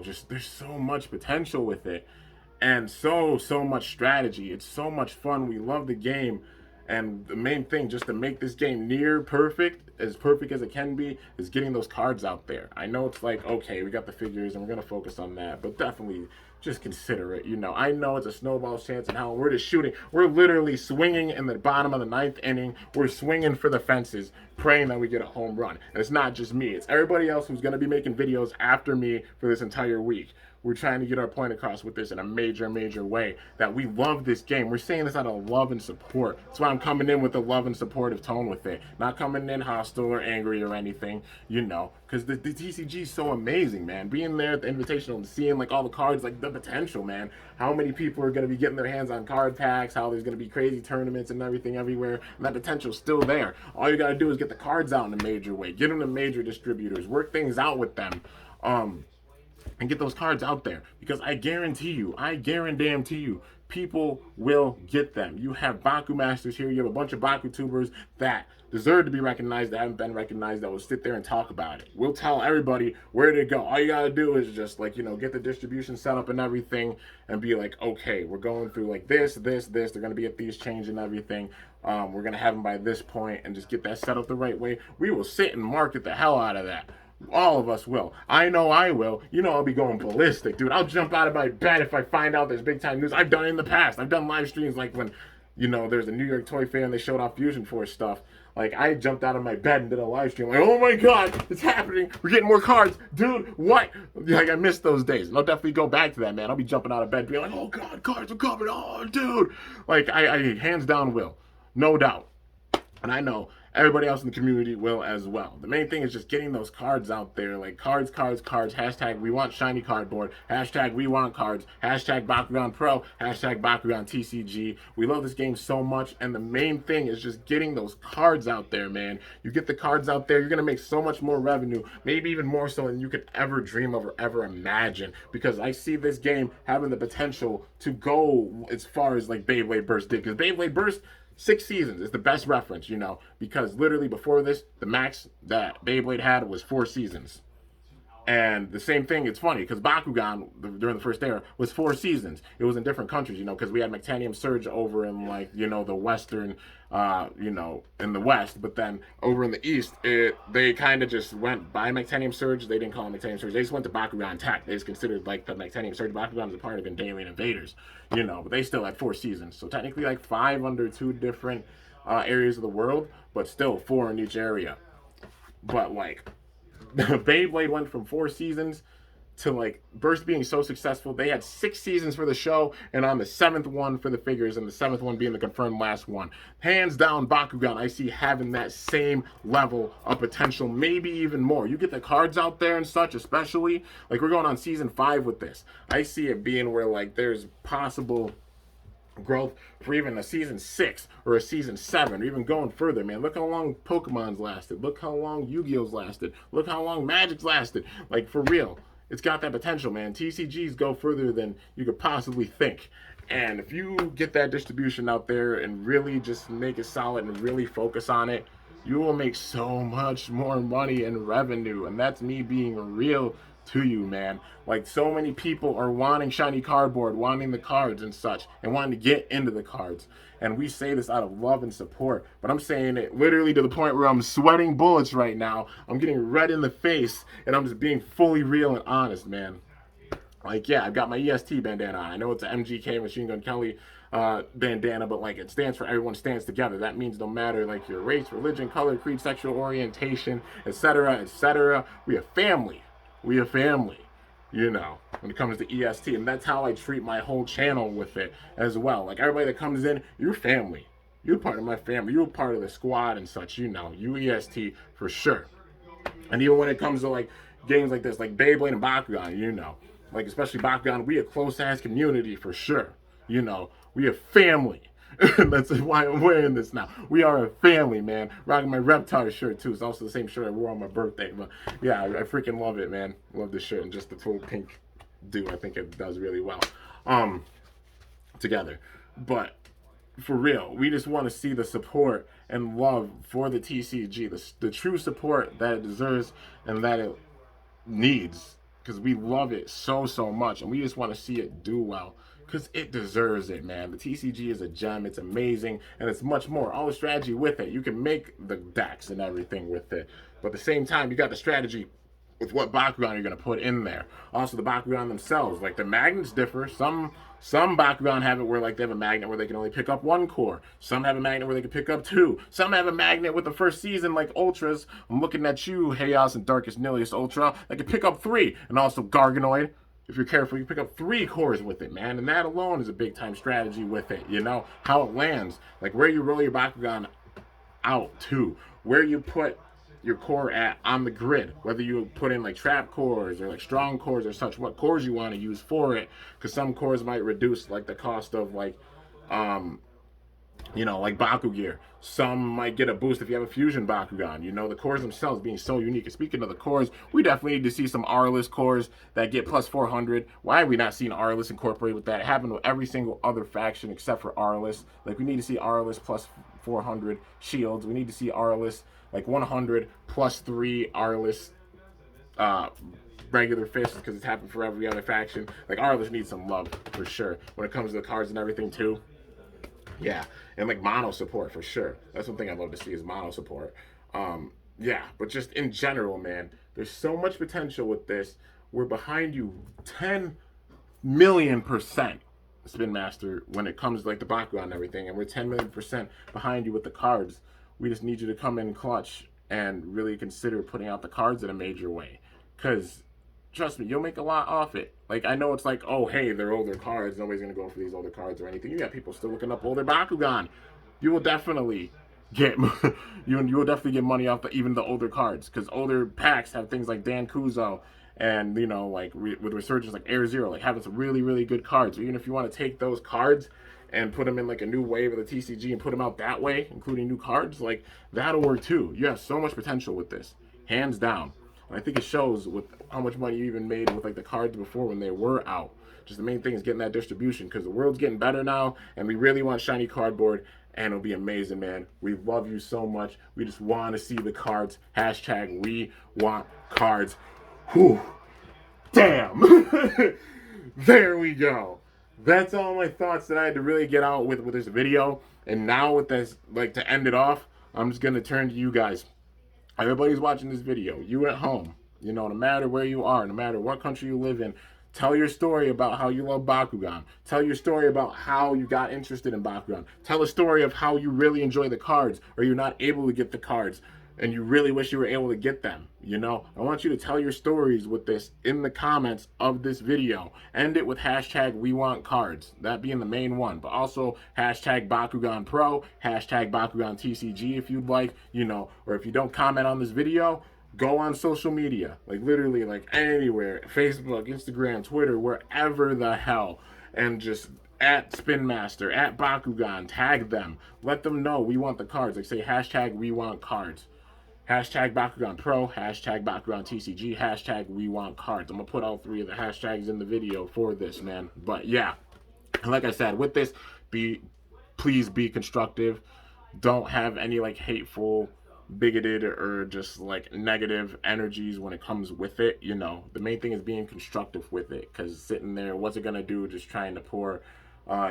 Just there's so much potential with it, and so much strategy. It's so much fun. We love the game, and the main thing, just to make this game near perfect, as perfect as it can be, is getting those cards out there. I know it's like, okay, we got the figures and we're gonna focus on that, but definitely just consider it. I know it's a snowball's chance, and how we're just shooting. We're literally swinging in the bottom of the 9th inning. We're swinging for the fences, praying that we get a home run. And it's not just me. It's everybody else who's going to be making videos after me for this entire week. We're trying to get our point across with this in a major, major way, that we love this game. We're saying this out of love and support. That's why I'm coming in with a love and supportive tone with it. Not coming in hostile or angry or anything, because the TCG is so amazing, man. Being there at the Invitational and seeing like all the cards, like the potential, man. How many people are going to be getting their hands on card packs, how there's going to be crazy tournaments and everything everywhere, and that potential's still there. All you got to do is get the cards out in a major way, get them to major distributors, work things out with them, and get those cards out there, because I guarantee you, people will get them. You have Baku Masters here, you have a bunch of Baku tubers that deserve to be recognized, that haven't been recognized, that will sit there and talk about it. We'll tell everybody where to go. All you gotta do is just like, get the distribution set up and everything, and be like, okay, we're going through like this, they're gonna be at these change and everything. We're gonna have them by this point, and just get that set up the right way. We will sit and market the hell out of that. All of us will. I know I will. I'll be going ballistic, dude. I'll jump out of my bed if I find out there's big time news. I've done it in the past. I've done live streams like when, there's a New York Toy Fair and they showed off Fusion Force stuff. Like, I jumped out of my bed and did a live stream. Like, oh my god, it's happening. We're getting more cards. Dude, what? Like, I missed those days. And I'll definitely go back to that, man. I'll be jumping out of bed being like, oh god, cards are coming. Oh, dude. Like, I hands down will. No doubt. And I know everybody else in the community will as well. The main thing is just getting those cards out there, like cards, hashtag we want shiny cardboard, hashtag we want cards, hashtag Bakugan Pro, hashtag Bakugan TCG. We love this game so much, and the main thing is just getting those cards out there, man. You get the cards out there, you're gonna make so much more revenue, maybe even more so than you could ever dream of or ever imagine, because I see this game having the potential to go as far as like Beyblade Burst did, because Beyblade Burst, 6 seasons is the best reference, because literally before this, the max that Beyblade had was 4 seasons. And the same thing, it's funny, because Bakugan, during the first era, was 4 seasons. It was in different countries, because we had Mectanium Surge over in, like, the Western, in the West. But then over in the East, they kind of just went by Mectanium Surge. They didn't call it Mectanium Surge. They just went to Bakugan Tech. They just considered, like, the Mectanium Surge. Bakugan was a part of Invading Invaders, but they still had 4 seasons. So technically, like, 5 under 2 different areas of the world, but still 4 in each area. But, like, Beyblade went from 4 seasons to like Burst being so successful. They had 6 seasons for the show, and on the 7th one for the figures, and the 7th one being the confirmed last one. Hands down, Bakugan, I see having that same level of potential, maybe even more. You get the cards out there and such, especially like we're going on season 5 with this. I see it being where like there's possible growth for even a season 6 or a season 7 or even going further, man. Look how long Pokemon's lasted. Look how long Yu-Gi-Oh's lasted. Look how long Magic's lasted. Like, for real, it's got that potential, man. TCGs go further than you could possibly think. And if you get that distribution out there and really just make it solid and really focus on it, you will make so much more money and revenue. And that's me being real to you, man. Like, so many people are wanting shiny cardboard, wanting the cards and such, and wanting to get into the cards. And we say this out of love and support, but I'm saying it literally to the point where I'm sweating bullets right now. I'm getting red in the face, and I'm just being fully real and honest, man. Like, yeah, I've got my EST bandana on. I know it's an MGK, Machine Gun Kelly bandana, but like, it stands for Everyone Stands Together. That means no matter like your race, religion, color, creed, sexual orientation, etc., etc., we a family. We a family, you know, when it comes to EST. And that's how I treat my whole channel with it as well. Like, everybody that comes in, you're family. You're part of my family. You're part of the squad and such, you know. You EST for sure. And even when it comes to like games like this, like Beyblade and Bakugan, you know, like especially Bakugan, we a close ass community for sure. You know, we a family. That's why I'm wearing this now. We are a family, man. Rocking my Reptar shirt too. It's also the same shirt I wore on my birthday. But yeah, I freaking love it, man. Love this shirt and just the full pink do. I think it does really well together. But for real, we just want to see the support and love for the TCG, the true support that it deserves and that it needs, because we love it so much, and we just want to see it do well because it deserves it, man. The TCG is a gem. It's amazing, and it's much more. All the strategy with it. You can make the decks and everything with it, but at the same time, you got the strategy with what Bakugan you're going to put in there. Also, the Bakugan themselves, like the magnets differ. Some Bakugan have it where like they have a magnet where they can only pick up 1 core. Some have a magnet where they can pick up 2. Some have a magnet with the first season like Ultras. I'm looking at you, Chaos and Darkest Nihilus Ultra. They can pick up 3. And also Garganoid. If you're careful, you pick up 3 cores with it, man. And that alone is a big time strategy with it. You know, how it lands. Like where you roll your Bakugan out to. Where you put your core at on the grid, whether you put in like trap cores or like strong cores or such, what cores you want to use for it, because some cores might reduce like the cost of like you know, like Baku gear. Some might get a boost if you have a fusion Bakugan. You know, the cores themselves being so unique. And speaking of the cores, we definitely need to see some R-less cores that get plus 400. Why have we not seen R-less incorporated with that? It happened with every single other faction except for R-less. Like, we need to see R-less plus 400 shields. We need to see R-less like 100 plus 3 R-less regular fists, because it's happened for every other faction. Like, R-less needs some love for sure when it comes to the cards and everything too. Yeah, and like mono support for sure. That's one thing I'd love to see is mono support. Yeah, but just in general, man, there's so much potential with this. We're behind you 10 million% Spin Master when it comes to like the Bakugan and everything, and we're 10 million% behind you with the cards. We just need you to come in clutch and really consider putting out the cards in a major way, because trust me, you'll make a lot off it. Like, I know it's like, oh, hey, they're older cards. Nobody's going to go for these older cards or anything. You got people still looking up older Bakugan. You will definitely get you will definitely get money off even the older cards, because older packs have things like Dan Kuzo and, you know, like with Resurgence, like Air Zero, like having some really good cards. So even if you want to take those cards and put them in like a new wave of the TCG and put them out that way, including new cards, like that'll work too. You have so much potential with this, hands down. And I think it shows with how much money you even made with like the cards before when they were out. Just the main thing is getting that distribution, because the world's getting better now, and we really want shiny cardboard, and it'll be amazing, man. We love you so much. We just want to see the cards. Hashtag we want cards. Whew. Damn. There we go. That's all my thoughts that I had to really get out with this video. And now with this, like, to end it off, I'm just going to turn to you guys. Everybody's watching this video. You at home, you know, no matter where you are, no matter what country you live in, tell your story about how you love Bakugan. Tell your story about how you got interested in Bakugan. Tell a story of how you really enjoy the cards, or you're not able to get the cards, and you really wish you were able to get them, you know? I want you to tell your stories with this in the comments of this video. End it with hashtag we want cards, that being the main one, but also hashtag Bakugan Pro, hashtag Bakugan TCG if you'd like, you know, or if you don't comment on this video, go on social media, like literally like anywhere, Facebook, Instagram, Twitter, wherever the hell, and just at Spin Master, at Bakugan, tag them. Let them know we want the cards. Like say hashtag we want cards. Hashtag Bakugan Pro, hashtag Bakugan TCG, hashtag we want cards. I'm going to put all three of the hashtags in the video for this, man. But yeah, like I said, with this, please be constructive. Don't have any like hateful, bigoted, or just like negative energies when it comes with it. You know, the main thing is being constructive with it, because sitting there, what's it gonna do just trying to pour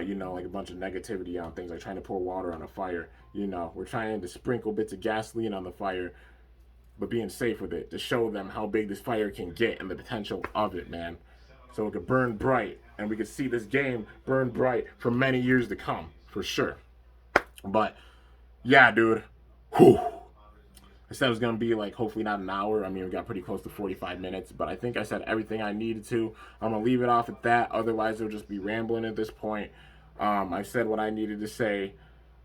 you know, like a bunch of negativity on things, like trying to pour water on a fire. You know, we're trying to sprinkle bits of gasoline on the fire, but being safe with it to show them how big this fire can get and the potential of it, man. So it could burn bright, and we could see this game burn bright for many years to come, for sure. But yeah, dude. Whew. I said it was going to be like hopefully not an hour. I mean, we got pretty close to 45 minutes, but I think I said everything I needed to. I'm going to leave it off at that. Otherwise, it'll just be rambling at this point. I said what I needed to say.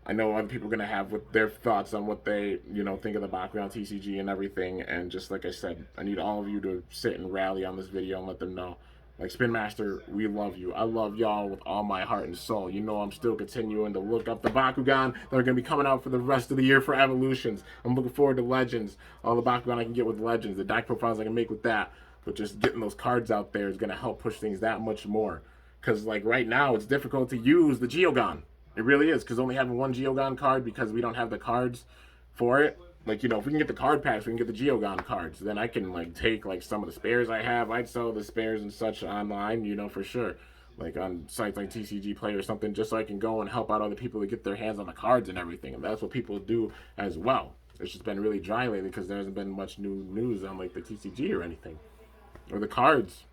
I know other people are going to have with their thoughts on what they, you know, think of the Bakugan TCG and everything. And just like I said, I need all of you to sit and rally on this video and let them know. Like, Spin Master, we love you. I love y'all with all my heart and soul. You know I'm still continuing to look up the Bakugan that are going to be coming out for the rest of the year for Evolutions. I'm looking forward to Legends. All the Bakugan I can get with Legends. The deck profiles I can make with that. But just getting those cards out there is going to help push things that much more. Because, like, right now, it's difficult to use the Geogon. It really is. Because only having one Geogon card because we don't have the cards for it. Like, you know, if we can get the card packs, we can get the Geogon cards. Then I can, like, take, like, some of the spares I have. I'd sell the spares and such online, you know, for sure. Like, on sites like TCG Play or something, just so I can go and help out other people to get their hands on the cards and everything. And that's what people do as well. It's just been really dry lately because there hasn't been much new news on, like, the TCG or anything. Or the cards,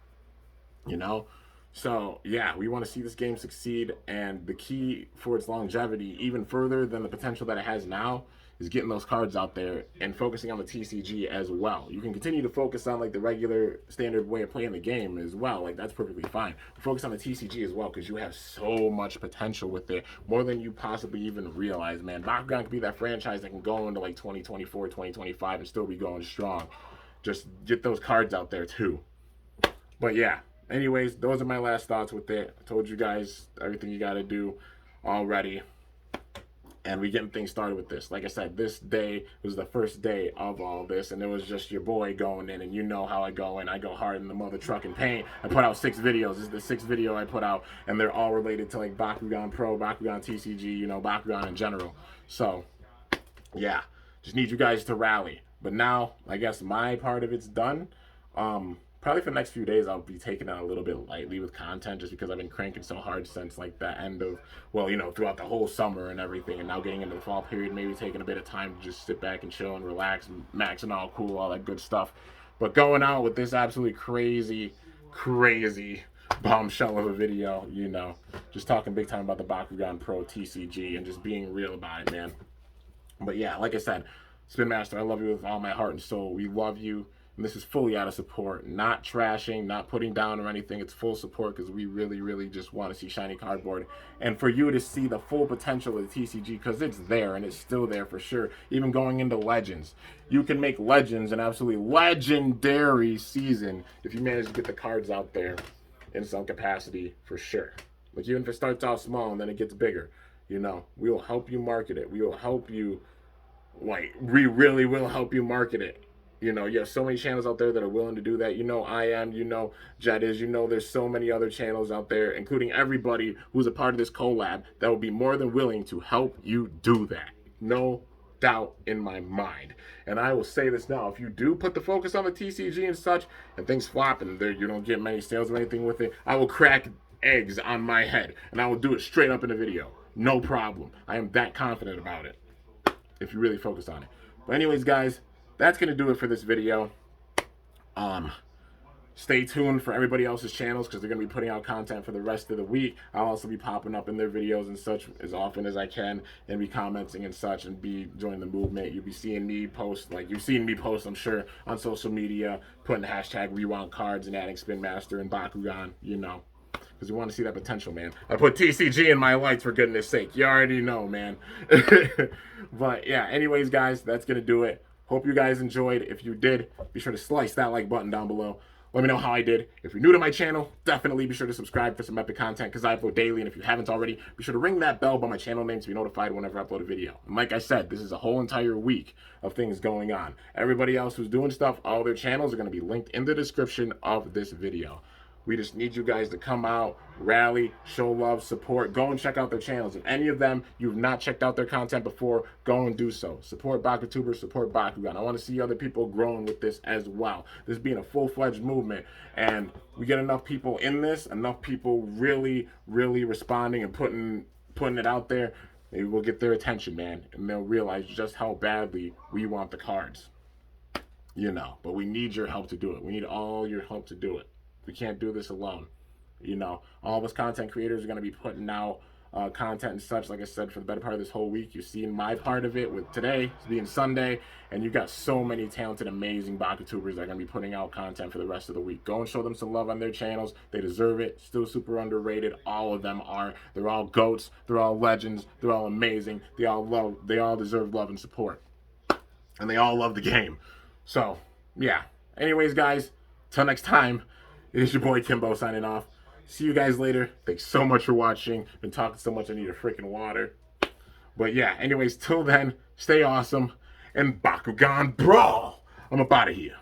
you know? So, yeah, we want to see this game succeed. And the key for its longevity, even further than the potential that it has now, is getting those cards out there and focusing on the TCG as well. You can continue to focus on like the regular standard way of playing the game as well. Like that's perfectly fine. But focus on the TCG as well because you have so much potential with it, more than you possibly even realize, man. Bakugan could be that franchise that can go into like 2024, 2025 and still be going strong. Just get those cards out there too. But yeah, anyways, those are my last thoughts with it. I told you guys everything you got to do already. And we getting things started with this. Like I said, this day was the first day of all this, and it was just your boy going in, and you know how I go in. I go hard in the mother trucking paint. I put out 6 videos. This is the 6th video I put out, and they're all related to like Bakugan Pro, Bakugan TCG, you know, Bakugan in general. So, yeah, just need you guys to rally. But now, I guess my part of it's done. Probably for the next few days, I'll be taking it a little bit lightly with content just because I've been cranking so hard since like the end of, well, you know, throughout the whole summer and everything. And now getting into the fall period, maybe taking a bit of time to just sit back and chill and relax and maxing all cool, all that good stuff. But going out with this absolutely crazy bombshell of a video, you know, just talking big time about the Bakugan Pro TCG and just being real about it, man. But yeah, like I said, Spin Master, I love you with all my heart and soul. We love you. And this is fully out of support, not trashing, not putting down or anything. It's full support because we really just want to see shiny cardboard. And for you to see the full potential of the TCG, because it's there and it's still there for sure. Even going into Legends. You can make Legends an absolutely legendary season if you manage to get the cards out there in some capacity for sure. Like even if it starts off small and then it gets bigger, you know, we will help you market it. We will help you, like, we really will help you market it. You know, you have so many channels out there that are willing to do that. You know, I am, you know, Jed is, you know, there's so many other channels out there, including everybody who's a part of this collab that will be more than willing to help you do that. No doubt in my mind. And I will say this now, if you do put the focus on the TCG and such, and things flop and you don't get many sales or anything with it, I will crack eggs on my head, and I will do it straight up in a video. No problem. I am that confident about it, if you really focus on it. But anyways, guys, that's going to do it for this video. Stay tuned for everybody else's channels because they're going to be putting out content for the rest of the week. I'll also be popping up in their videos and such as often as I can and be commenting and such and be joining the movement. You'll be seeing me post, like you've seen me post, I'm sure, on social media, putting the hashtag #WeWantCards and adding Spin Master and Bakugan, you know. Because we want to see that potential, man. I put TCG in my lights, for goodness sake. You already know, man. But yeah, anyways, guys, that's going to do it. Hope you guys enjoyed. If you did, be sure to slice that like button down below. Let me know how I did. If you're new to my channel, definitely be sure to subscribe for some epic content because I upload daily. And if you haven't already, be sure to ring that bell by my channel name to be notified whenever I upload a video. And like I said, this is a whole entire week of things going on. Everybody else who's doing stuff, all their channels are going to be linked in the description of this video. We just need you guys to come out, rally, show love, support. Go and check out their channels. If any of them you've not checked out their content before, go and do so. Support Bakutubers, support Bakugan. I want to see other people growing with this as well. This being a full-fledged movement, and we get enough people in this, enough people really, really responding and putting it out there, maybe we'll get their attention, man, and they'll realize just how badly we want the cards. You know, but we need your help to do it. We need all your help to do it. We can't do this alone. You know, all of us content creators are going to be putting out content and such, like I said, for the better part of this whole week. You've seen my part of it with today being Sunday, and you've got so many talented, amazing Bakutubers that are going to be putting out content for the rest of the week. Go and show them some love on their channels. They deserve it. Still super underrated. All of them are. They're all goats. They're all legends. They're all amazing. They all deserve love and support. And they all love the game. So, yeah. Anyways, guys, till next time. It is your boy Kimbo signing off. See you guys later. Thanks so much for watching. Been talking so much I need a freaking water. But yeah, anyways, till then, stay awesome. And Bakugan Brawl! I'm up out of here.